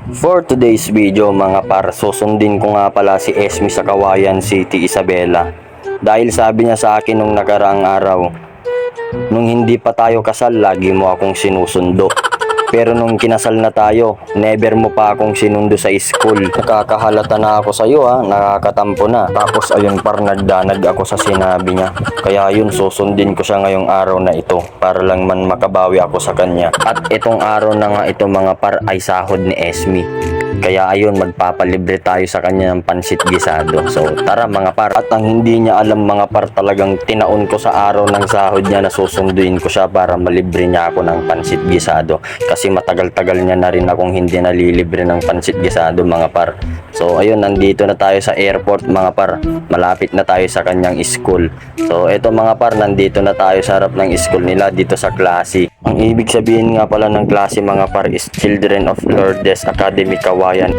For today's video mga par, susundin ko nga pala si Esme sa Kawayan City, Isabela. Dahil sabi niya sa akin nung nakaraang araw, nung hindi pa tayo kasal, lagi mo akong sinusundo. Pero nung kinasal na tayo, never mo pa akong sinundo sa school. Nakakahalata na ako sa iyo ha, nakakatampo na. Tapos ayun par, nagdanag ako sa sinabi niya. Kaya yun, susundin ko siya ngayong araw na ito para lang man makabawi ako sa kanya. At itong araw na nga ito mga par ay sahod ni Esme. Kaya ayun, magpapalibre tayo sa kanya ng pansit gisado. So tara mga par. At ang hindi niya alam mga par, talagang tinaon ko sa araw ng sahod niya na susunduin ko siya para malibre niya ako ng pansit gisado. Kasi matagal-tagal niya na rin akong hindi nalilibre ng pansit gisado mga par. So ayun, nandito na tayo sa airport mga par. Malapit na tayo sa kanyang school. So eto mga par, nandito na tayo sa harap ng school nila dito sa klase. Ang ibig sabihin nga pala ng klase mga par is Children of Lourdes Academy Kawayan.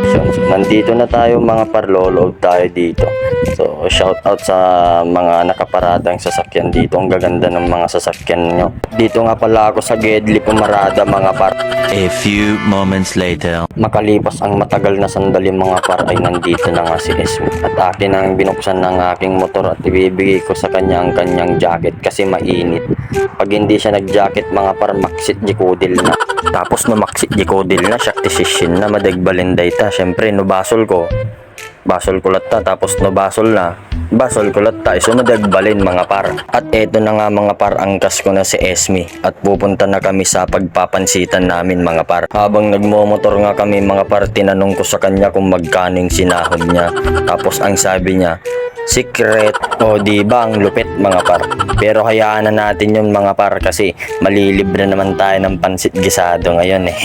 So nandito na tayo mga par, loloob tayo dito. So shout out sa mga nakaparadang sasakyan dito. Ang gaganda ng mga sasakyan nyo. Dito nga pala ako sa Gedli Pumarada mga par. A few moments later. Makalipas ang matagal na sandali mga par, ay nandito na nga si Esme. At akin ang binuksan ng aking motor at ibibigay ko sa kanya ang kanyang jacket kasi mainit. Pag hindi siya nag-jacket mga par, maksit jikodil na. Tapos no maksit jikodil na, siya decision na madagbalinday ta. Syempre no basol ko kulat ta, tapos no basol kulat ta, iso madagbalin mga par. At eto na nga mga par, angkas ko na si Esme at pupunta na kami sa pagpapansitan namin mga par. Habang nagmomotor nga kami mga par, tinanong ko sa kanya kung magkaning sinahod niya. Tapos ang sabi niya, secret. O diba ang lupit mga par. Pero hayaan na natin yun mga par kasi malilibre naman tayo ng pansit gisado ngayon eh.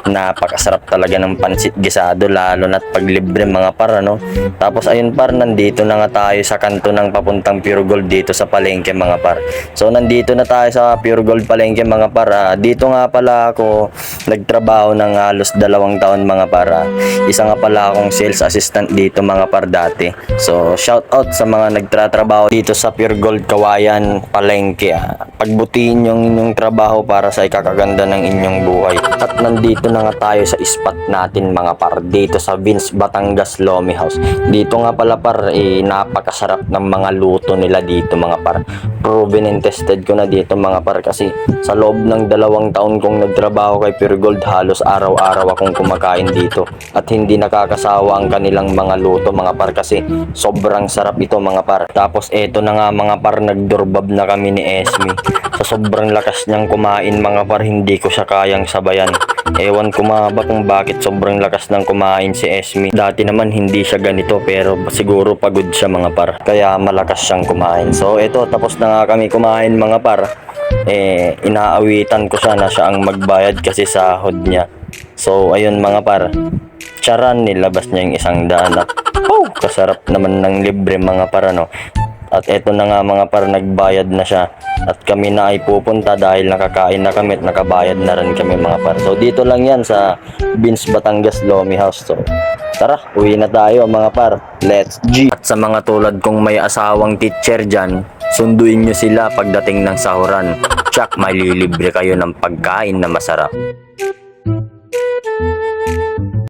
Napakasarap talaga ng pansit gisado lalo na't paglibre mga par ano. Tapos ayun par, nandito na nga tayo sa kanto ng papuntang Pure Gold dito sa palengke mga par. So nandito na tayo sa Pure Gold palengke mga par. Dito nga pala ako nagtrabaho ng halos 2 taon mga par. Isa nga pala akong sales assistant dito mga par dati. So shout out sa mga nagtratrabaho dito sa Pure Gold Kawayan palengke. Pagbutihin yung inyong trabaho para sa ikakaganda ng inyong buhay. At nandito na nga tayo sa spot natin mga par, dito sa Vince Batangas Lomi House. Dito nga pala par, napakasarap ng mga luto nila dito mga par. Proven and tested ko na dito mga par kasi sa loob ng 2 taon kong nagtrabaho kay Pure Gold, halos araw-araw akong kumakain dito. At hindi nakakasawa ang kanilang mga luto mga par kasi sobrang sarap ito mga par. Tapos eto na nga mga par, nagdurbab na kami ni Esme. Sa sobrang lakas niyang kumain mga par, hindi ko siya kayang sabayan. Ewan ko ba kung bakit sobrang lakas ng kumain si Esme. Dati naman hindi siya ganito, pero siguro pagod siya mga par, kaya malakas siyang kumain. So eto, tapos na nga kami kumain mga par. Inaawitan ko siya na siya ang magbayad kasi sahod niya. So ayun mga par, charan, nilabas niya yung 100 at kasarap naman ng libre mga par ano. At eto na nga mga par, nagbayad na siya at kami na ay pupunta dahil nakakain na kami at nakabayad na rin kami mga par. So dito lang yan sa Vince Batangas Lomi House. So tara, uwi na tayo mga par. Let's G. At sa mga tulad kong may asawang teacher dyan, sunduin nyo sila pagdating ng sahuran. Tsak, malilibre kayo ng pagkain na masarap.